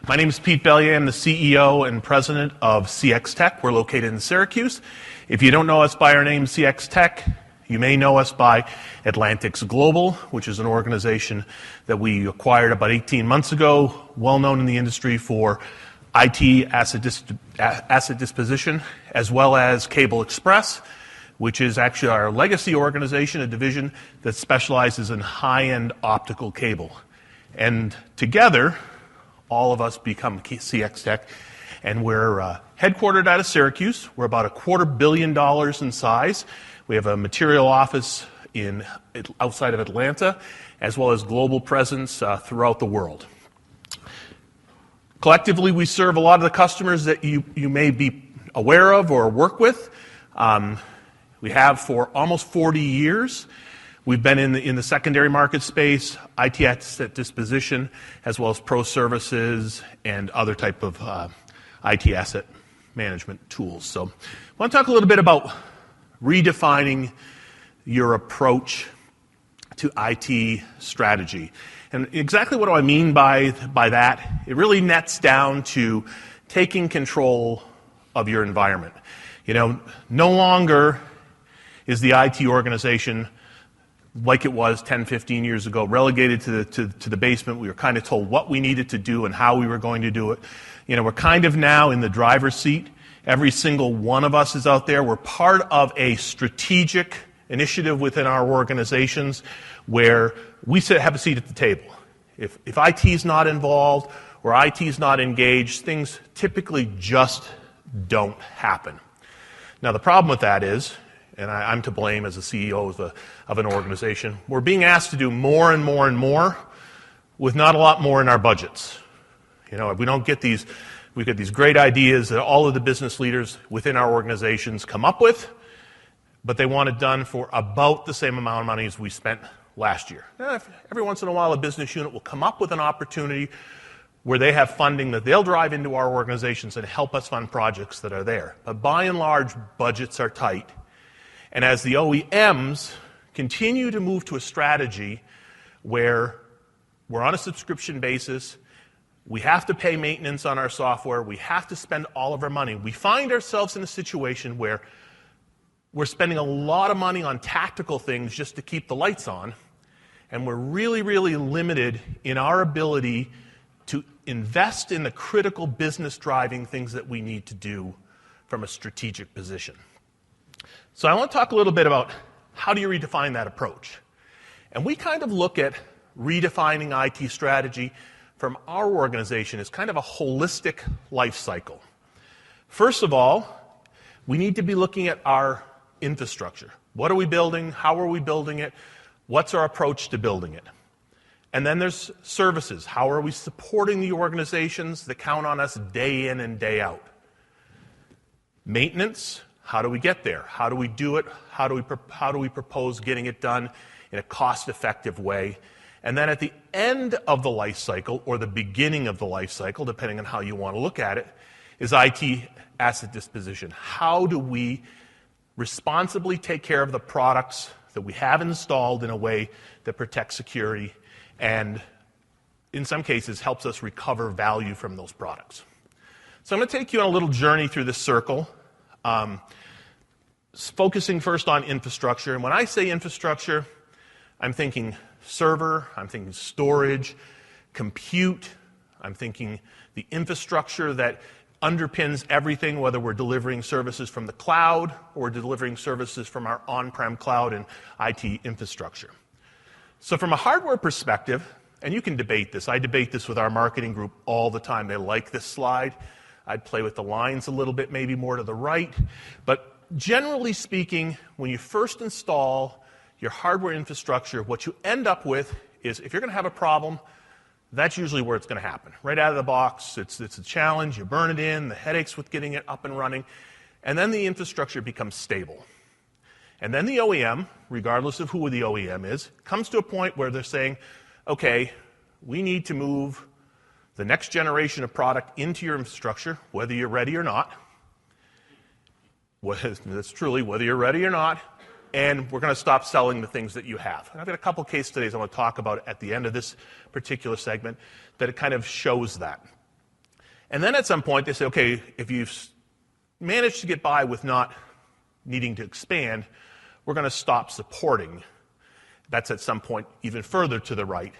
My name is Pete Belyea. I'm the CEO and president of CXtec. We're located in Syracuse. If you don't know us by our name, CXtec, you may know us by Atlantic's Global, which is an organization that we acquired about 18 months ago, well known in the industry for IT asset disposition, as well as Cable Express, which is actually our legacy organization, a division that specializes in high-end optical cable. And together, all of us become CXtec, and we're headquartered out of Syracuse. We're about $250 million in size. We have a material office outside of Atlanta, as well as global presence throughout the world. Collectively, we serve a lot of the customers that you may be aware of or work with. We have for almost 40 years. We've been in the secondary market space, IT asset disposition, as well as pro services and other type of IT asset management tools. So I want to talk a little bit about redefining your approach to IT strategy. And exactly what do I mean by that? It really nets down to taking control of your environment. You know, no longer is the IT organization like it was 10, 15 years ago, relegated to the basement. We were kind of told what we needed to do and how we were going to do it. You know, we're kind of now in the driver's seat. Every single one of us is out there. We're part of a strategic initiative within our organizations where we have a seat at the table. If IT is not involved or IT is not engaged, things typically just don't happen. Now, the problem with that is, and I'm to blame as a CEO of an organization, we're being asked to do more and more and more with not a lot more in our budgets. You know, if we don't get these, we get these great ideas that all of the business leaders within our organizations come up with, but they want it done for about the same amount of money as we spent last year. Now, every once in a while, a business unit will come up with an opportunity where they have funding that they'll drive into our organizations and help us fund projects that are there. But by and large, budgets are tight. And as the OEMs continue to move to a strategy where we're on a subscription basis, we have to pay maintenance on our software, we have to spend all of our money, we find ourselves in a situation where we're spending a lot of money on tactical things just to keep the lights on, and we're really, really limited in our ability to invest in the critical business-driving things that we need to do from a strategic position. So I want to talk a little bit about how do you redefine that approach. And we kind of look at redefining IT strategy from our organization as kind of a holistic life cycle. First of all, we need to be looking at our infrastructure. What are we building? How are we building it? What's our approach to building it? And then there's services. How are we supporting the organizations that count on us day in and day out? Maintenance. How do we get there? How do we do it? How do we propose getting it done in a cost-effective way? And then at the end of the life cycle, or the beginning of the life cycle, depending on how you want to look at it, is IT asset disposition. How do we responsibly take care of the products that we have installed in a way that protects security and, in some cases, helps us recover value from those products? So I'm going to take you on a little journey through this circle. Focusing first on infrastructure. And when I say infrastructure, I'm thinking server, I'm thinking storage, compute, I'm thinking the infrastructure that underpins everything, whether we're delivering services from the cloud or delivering services from our on-prem cloud and IT infrastructure. So from a hardware perspective, and you can debate this, I debate this with our marketing group all the time. They like this slide. I'd play with the lines a little bit, maybe more to the right. But generally speaking, when you first install your hardware infrastructure, what you end up with is, if you're going to have a problem, that's usually where it's going to happen. Right out of the box, it's a challenge. You burn it in, the headaches with getting it up and running, and then the infrastructure becomes stable. And then the OEM, regardless of who the OEM is, comes to a point where they're saying, okay, we need to move the next generation of product into your infrastructure, whether you're ready or not. That's truly whether you're ready or not. And we're going to stop selling the things that you have. And I've got a couple case studies I want to talk about at the end of this particular segment that it kind of shows that. And then at some point they say, okay, if you've managed to get by with not needing to expand, we're going to stop supporting. That's at some point even further to the right.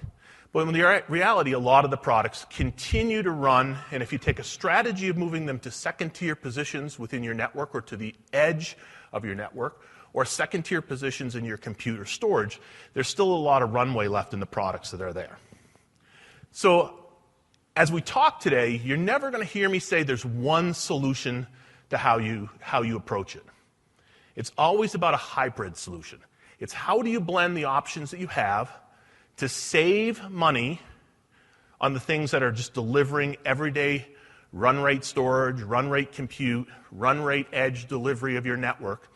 But in the reality, a lot of the products continue to run, and if you take a strategy of moving them to second-tier positions within your network or to the edge of your network, or second-tier positions in your computer storage, there's still a lot of runway left in the products that are there. So as we talk today, you're never going to hear me say there's one solution to how you approach it. It's always about a hybrid solution. It's how do you blend the options that you have to save money on the things that are just delivering everyday run rate storage, run rate compute, run rate edge delivery of your network,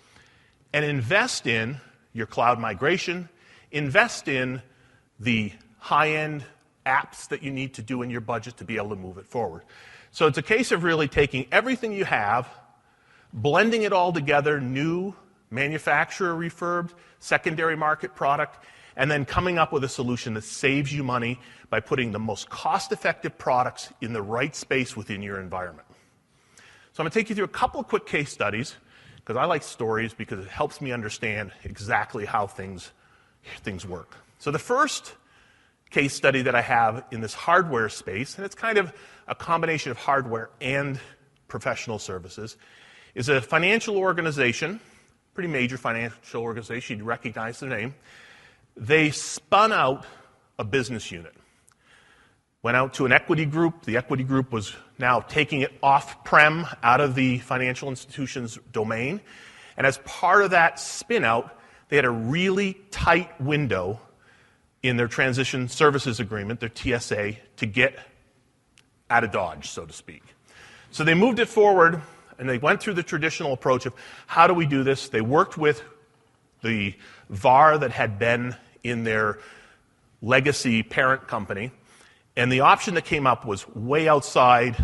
and invest in your cloud migration, invest in the high-end apps that you need to do in your budget to be able to move it forward. So it's a case of really taking everything you have, blending it all together, new manufacturer refurbed, secondary market product, and then coming up with a solution that saves you money by putting the most cost-effective products in the right space within your environment. So I'm going to take you through a couple of quick case studies, because I like stories because it helps me understand exactly how things work. So the first case study that I have in this hardware space, and it's kind of a combination of hardware and professional services, is a financial organization, pretty major financial organization, you'd recognize the name. They spun out a business unit, went out to an equity group. The equity group was now taking it off-prem out of the financial institution's domain. And as part of that spin-out, they had a really tight window in their transition services agreement, their TSA, to get out of Dodge, so to speak. So they moved it forward, and they went through the traditional approach of how do we do this? They worked with the VAR that had been in their legacy parent company, and the option that came up was way outside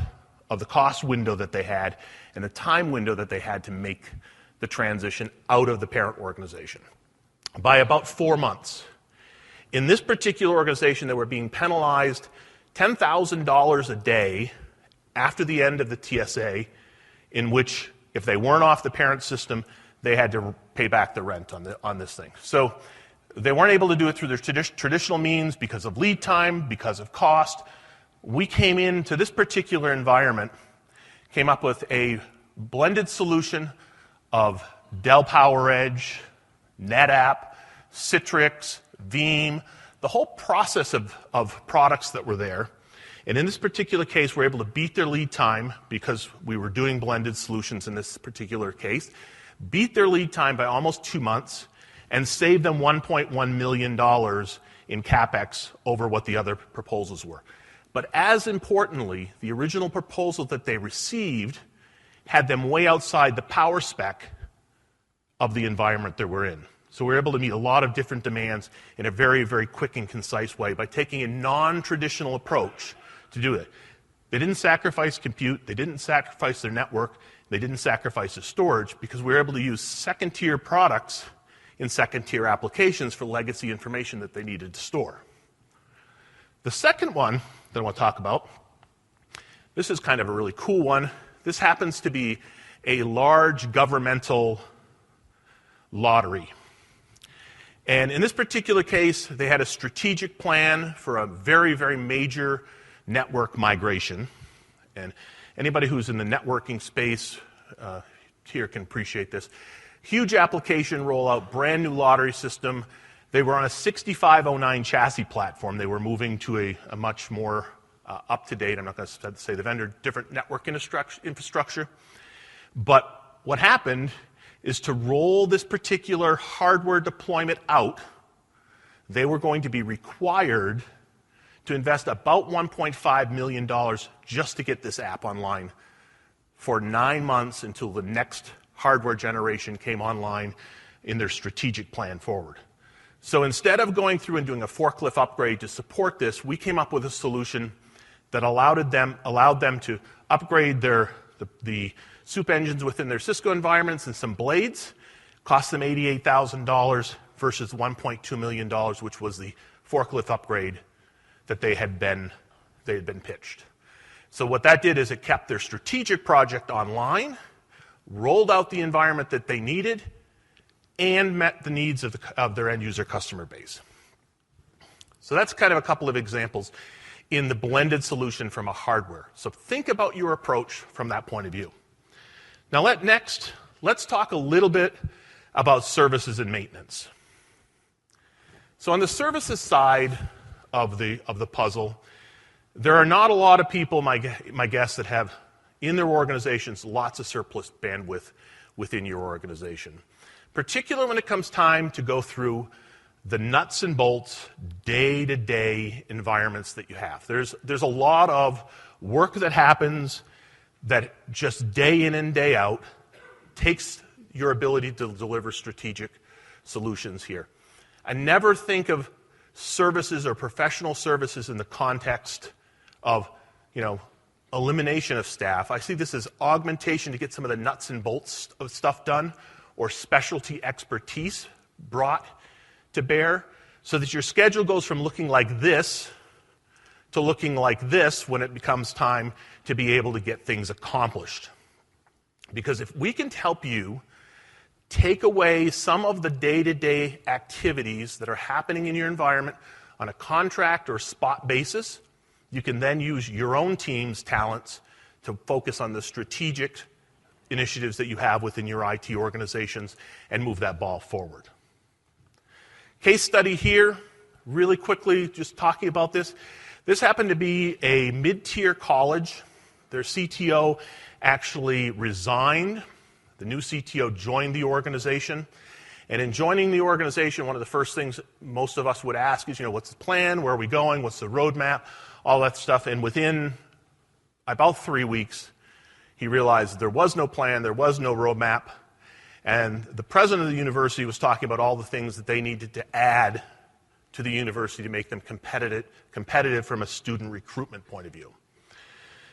of the cost window that they had and the time window that they had to make the transition out of the parent organization by about 4 months. In this particular organization, they were being penalized $10,000 a day after the end of the TSA, in which if they weren't off the parent system, they had to pay back the rent on this thing. So they weren't able to do it through their traditional means because of lead time, because of cost. We came into this particular environment, came up with a blended solution of Dell PowerEdge, NetApp, Citrix, Veeam, the whole process of products that were there. And in this particular case, we're able to beat their lead time because we were doing blended solutions in this particular case, beat their lead time by almost 2 months, and save them $1.1 million in CapEx over what the other proposals were. But as importantly, the original proposal that they received had them way outside the power spec of the environment that we're in. So we're able to meet a lot of different demands in a very, very quick and concise way by taking a non-traditional approach to do it. They didn't sacrifice compute, they didn't sacrifice their network, they didn't sacrifice the storage, because we were able to use second-tier products in second-tier applications for legacy information that they needed to store. The second one that I want to talk about, this is kind of a really cool one. This happens to be a large governmental lottery. And in this particular case, they had a strategic plan for a very, very major network migration. And anybody who's in the networking space here can appreciate this. Huge application rollout, brand new lottery system. They were on a 6509 chassis platform. They were moving to a much more up-to-date, I'm not going to say the vendor, different network infrastructure. But what happened is to roll this particular hardware deployment out, they were going to be required to invest about $1.5 million just to get this app online for 9 months until the next hardware generation came online in their strategic plan forward. So instead of going through and doing a forklift upgrade to support this, we came up with a solution that allowed them to upgrade the soup engines within their Cisco environments and some blades, cost them $88,000 versus $1.2 million, which was the forklift upgrade that they had been pitched. So what that did is it kept their strategic project online, rolled out the environment that they needed, and met the needs of their end user customer base. So that's kind of a couple of examples in the blended solution from a hardware. So think about your approach from that point of view. Now let's talk a little bit about services and maintenance. So on the services side of the puzzle, there are not a lot of people, my guess, that have in their organizations lots of surplus bandwidth within your organization, particularly when it comes time to go through the nuts and bolts, day-to-day environments that you have. There's a lot of work that happens that just day in and day out takes your ability to deliver strategic solutions here. And never think of services or professional services in the context of, elimination of staff. I see this as augmentation to get some of the nuts and bolts of stuff done, or specialty expertise brought to bear, so that your schedule goes from looking like this to looking like this when it becomes time to be able to get things accomplished. Because if we can help you take away some of the day-to-day activities that are happening in your environment on a contract or spot basis, you can then use your own team's talents to focus on the strategic initiatives that you have within your IT organizations and move that ball forward. Case study here, really quickly, just talking about this. This happened to be a mid-tier college. Their CTO actually resigned. The new CTO joined the organization. And in joining the organization, one of the first things most of us would ask is, what's the plan? Where are we going? What's the roadmap? All that stuff. And within about 3 weeks, he realized there was no plan, there was no roadmap. And the president of the university was talking about all the things that they needed to add to the university to make them competitive from a student recruitment point of view.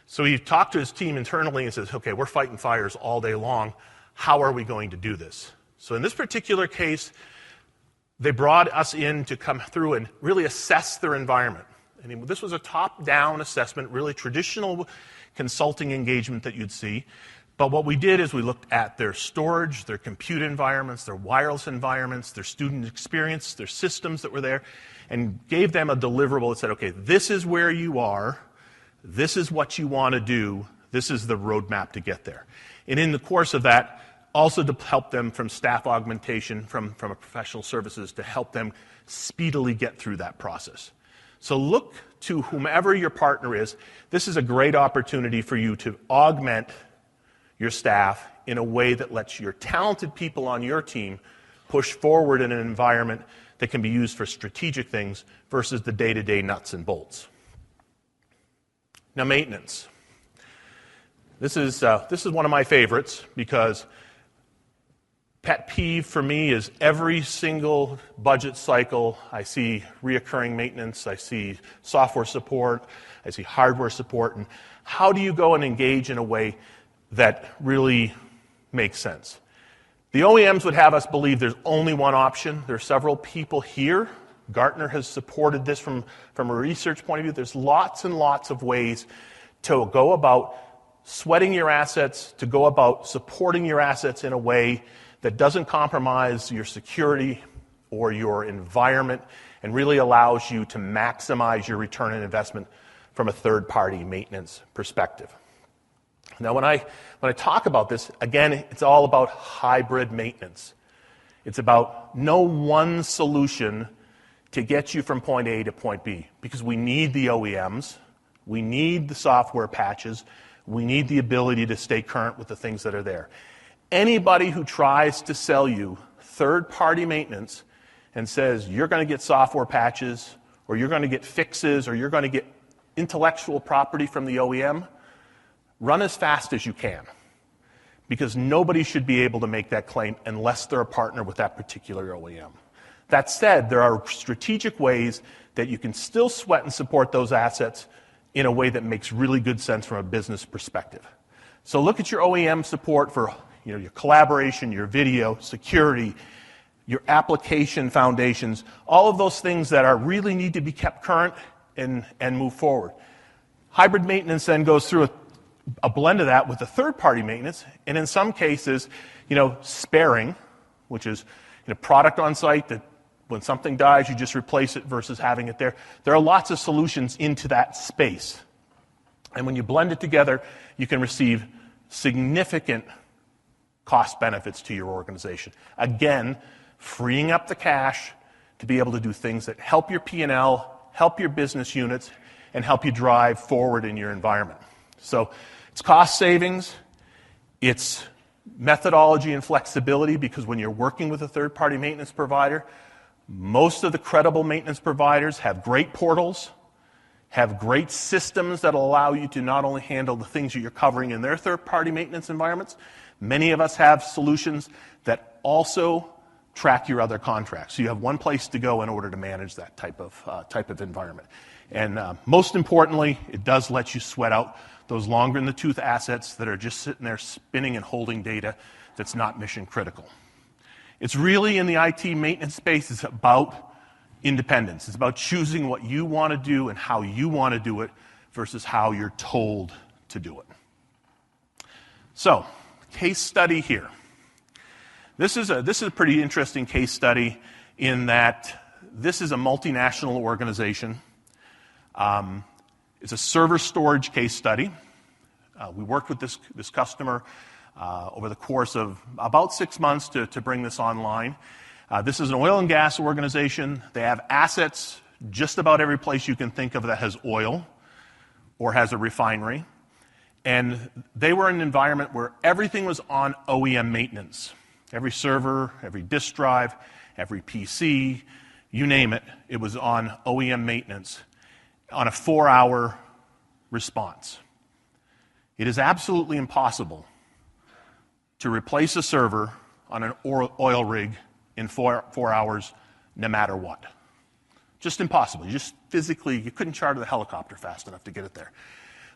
So he talked to his team internally and says, okay, we're fighting fires all day long. How are we going to do this? So in this particular case, they brought us in to come through and really assess their environment. And this was a top-down assessment, really traditional consulting engagement that you'd see. But what we did is we looked at their storage, their compute environments, their wireless environments, their student experience, their systems that were there, and gave them a deliverable that said, okay, this is where you are, this is what you want to do, this is the roadmap to get there. And in the course of that, also to help them from staff augmentation, from a professional services, to help them speedily get through that process. So look to whomever your partner is. This is a great opportunity for you to augment your staff in a way that lets your talented people on your team push forward in an environment that can be used for strategic things versus the day-to-day nuts and bolts. Now, maintenance. This is one of my favorites because pet peeve for me is every single budget cycle I see reoccurring maintenance, I see software support, I see hardware support, and how do you go and engage in a way that really makes sense? The OEMs would have us believe there's only one option. There are several people here. Gartner has supported this from a research point of view. There's lots and lots of ways to go about sweating your assets, to go about supporting your assets in a way that doesn't compromise your security or your environment and really allows you to maximize your return on investment from a third-party maintenance perspective. Now, when I talk about this, again, it's all about hybrid maintenance. It's about no one solution to get you from point A to point B, because we need the OEMs, we need the software patches, we need the ability to stay current with the things that are there. Anybody who tries to sell you third-party maintenance and says you're going to get software patches, or you're going to get fixes, or you're going to get intellectual property from the OEM, run as fast as you can, because nobody should be able to make that claim unless they're a partner with that particular OEM. That said, there are strategic ways that you can still sweat and support those assets in a way that makes really good sense from a business perspective. So look at your OEM support for your collaboration, your video, security, your application foundations, all of those things that really need to be kept current and move forward. Hybrid maintenance then goes through a blend of that with the third-party maintenance, and in some cases, sparing, which is product on site that when something dies, you just replace it versus having it there. There are lots of solutions into that space. And when you blend it together, you can receive significant cost benefits to your organization. Again, freeing up the cash to be able to do things that help your P&L, help your business units, and help you drive forward in your environment. So it's cost savings, it's methodology and flexibility, because when you're working with a third-party maintenance provider, most of the credible maintenance providers have great portals, have great systems that will allow you to not only handle the things that you're covering in their third-party maintenance environments. Many of us have solutions that also track your other contracts. So you have one place to go in order to manage that type of environment. And most importantly, it does let you sweat out those longer-in-the-tooth assets that are just sitting there spinning and holding data that's not mission critical. It's really, in the IT maintenance space, it's about independence. It's about choosing what you want to do and how you want to do it versus how you're told to do it. So, case study here. This is a pretty interesting case study in that this is a multinational organization. It's a server storage case study. We worked with this customer over the course of about 6 months to bring this online. This is an oil and gas organization. They have assets just about every place you can think of that has oil or has a refinery. And they were in an environment where everything was on OEM maintenance. Every server, every disk drive, every PC, you name it, it was on OEM maintenance on a 4-hour response. It is absolutely impossible to replace a server on an oil rig in 4 hours, no matter what. Just impossible. You couldn't charter the helicopter fast enough to get it there.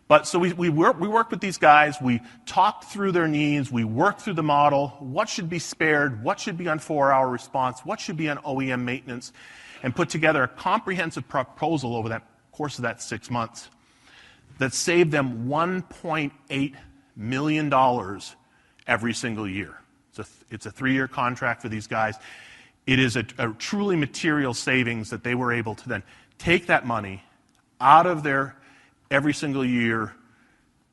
But so we worked with these guys. We talked through their needs. We worked through the model. What should be spared? What should be on 4-hour response? What should be on OEM maintenance? And put together a comprehensive proposal over that course of that 6 months that saved them $1.8 million every single year. It's a 3-year contract for these guys. It is a truly material savings that they were able to then take that money out of their every single year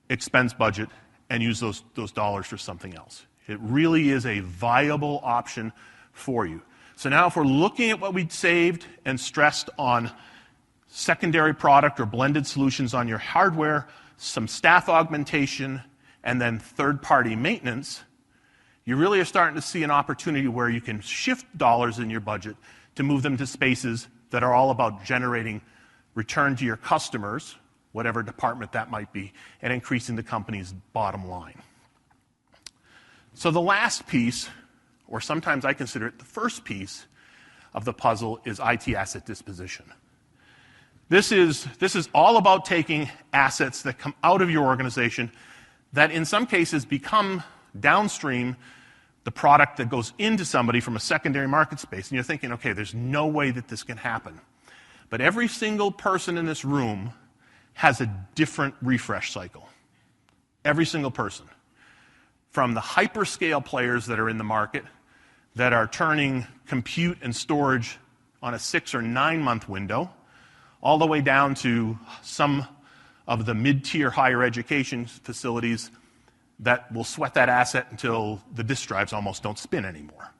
expense budget and use those dollars for something else. It really is a viable option for you. So now if we're looking at what we saved and stressed on secondary product or blended solutions on your hardware, some staff augmentation, and then third-party maintenance, you really are starting to see an opportunity where you can shift dollars in your budget to move them to spaces that are all about generating return to your customers, whatever department that might be, and increasing the company's bottom line. So the last piece, or sometimes I consider it the first piece of the puzzle, is IT asset disposition. This is all about taking assets that come out of your organization that in some cases become downstream the product that goes into somebody from a secondary market space. And you're thinking, okay, there's no way that this can happen. But every single person in this room has a different refresh cycle. Every single person. From the hyperscale players that are in the market that are turning compute and storage on a 6 or 9 month window, all the way down to some of the mid-tier higher education facilities that will sweat that asset until the disk drives almost don't spin anymore.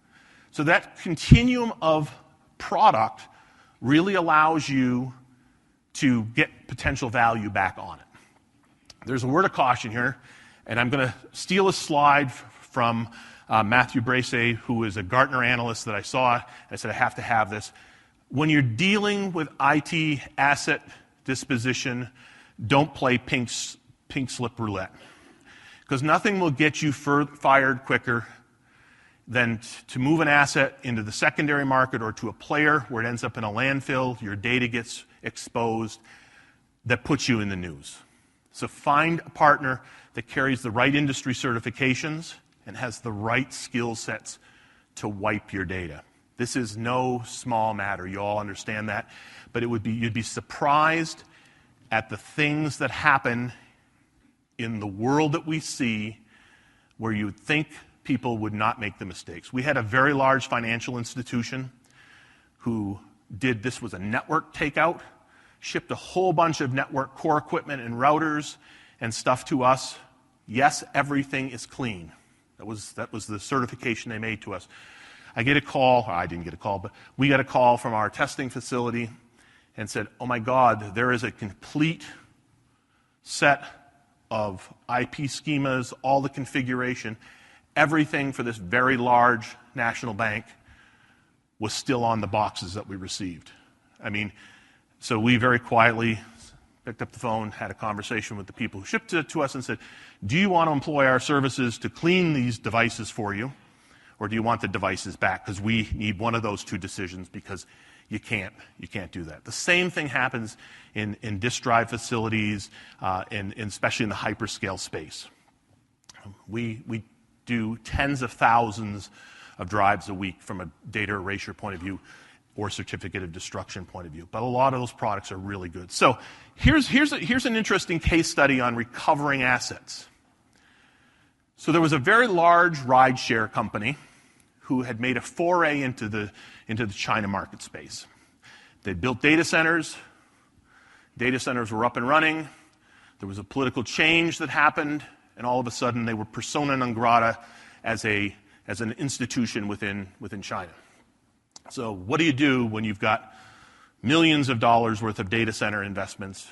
So that continuum of product really allows you to get potential value back on it. There's a word of caution here, and I'm going to steal a slide from Matthew Bracey, who is a Gartner analyst that I saw. I said, I have to have this. When you're dealing with IT asset disposition, don't play pink slip roulette. Because nothing will get you fired quicker than to move an asset into the secondary market or to a player where it ends up in a landfill, your data gets exposed, that puts you in the news. So find a partner that carries the right industry certifications and has the right skill sets to wipe your data. This is no small matter. You all understand that. But you'd be surprised at the things that happen in the world that we see where you would think people would not make the mistakes. We had a very large financial institution who did, this was a network takeout, shipped a whole bunch of network core equipment and routers and stuff to us. Yes, everything is clean. That was the certification they made to us. I get a call, I didn't get a call, but we got a call from our testing facility and said, oh my God, there is a complete set of IP schemas, all the configuration, everything for this very large national bank was still on the boxes that we received. I mean, so we very quietly picked up the phone, had a conversation with the people who shipped it to us and said, do you want to employ our services to clean these devices for you, or do you want the devices back? Because we need one of those two decisions, because you can't do that. The same thing happens in disk drive facilities, and especially in the hyperscale space. We do tens of thousands of drives a week from a data erasure point of view or certificate of destruction point of view. But a lot of those products are really good. So here's an interesting case study on recovering assets. So there was a very large rideshare company who had made a foray into the China market space. They built data centers. Data centers were up and running. There was a political change that happened, and all of a sudden they were persona non grata as an institution within China. So what do you do when you've got millions of dollars worth of data center investments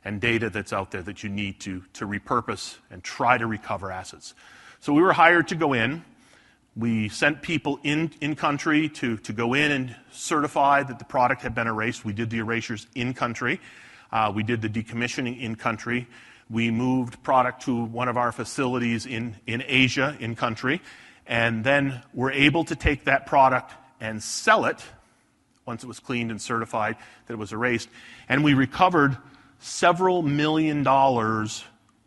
and data that's out there that you need to repurpose and try to recover assets? So we were hired to go in. We sent people in country to go in and certify that the product had been erased. We did the erasures in country. We did the decommissioning in country. We moved product to one of our facilities in Asia in country, and then we're able to take that product and sell it once it was cleaned and certified that it was erased. And we recovered several $1 million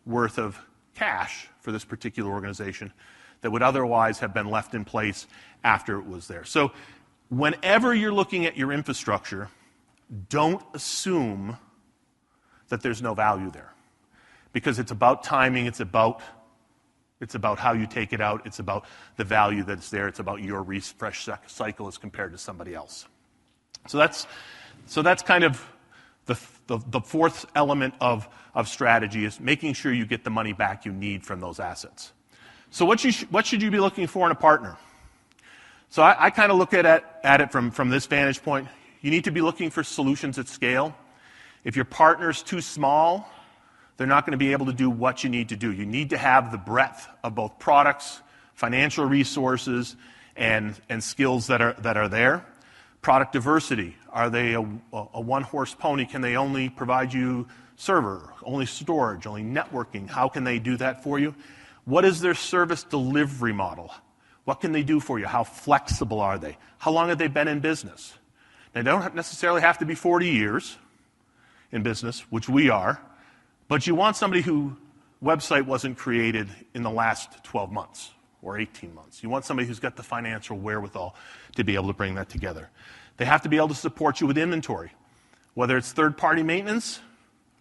worth of cash for this particular organization that would otherwise have been left in place after it was there. So whenever you're looking at your infrastructure, don't assume that there's no value there. Because it's about timing, it's about how you take it out, it's about the value that's there, it's about your refresh cycle as compared to somebody else. So that's kind of the fourth element of strategy, is making sure you get the money back you need from those assets. So what should you be looking for in a partner? So I kind of look at it from this vantage point. You need to be looking for solutions at scale. If your partner's too small, they're not going to be able to do what you need to do. You need to have the breadth of both products, financial resources, and skills that are there. Product diversity. Are they a one-horse pony? Can they only provide you server, only storage, only networking? How can they do that for you? What is their service delivery model? What can they do for you? How flexible are they? How long have they been in business? They don't necessarily have to be 40 years in business, which we are, but you want somebody whose website wasn't created in the last 12 months or 18 months. You want somebody who's got the financial wherewithal to be able to bring that together. They have to be able to support you with inventory, whether it's third-party maintenance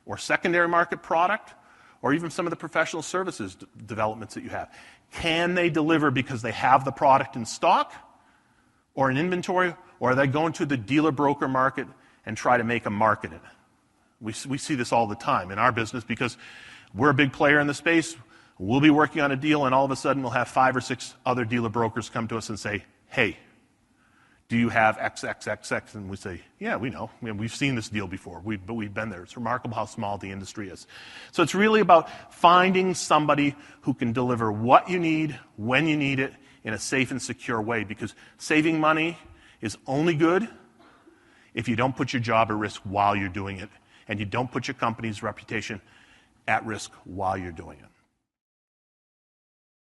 or secondary market product or even some of the professional services developments that you have. Can they deliver because they have the product in stock or in inventory, or are they going to the dealer-broker market and try to make a market in it? We see this all the time in our business because we're a big player in the space. We'll be working on a deal, and all of a sudden we'll have 5 or 6 other dealer brokers come to us and say, hey, do you have XXXX? And we say, yeah, we know. I mean, we've seen this deal before, but we've been there. It's remarkable how small the industry is. So it's really about finding somebody who can deliver what you need, when you need it, in a safe and secure way, because saving money is only good if you don't put your job at risk while you're doing it, and you don't put your company's reputation at risk while you're doing it.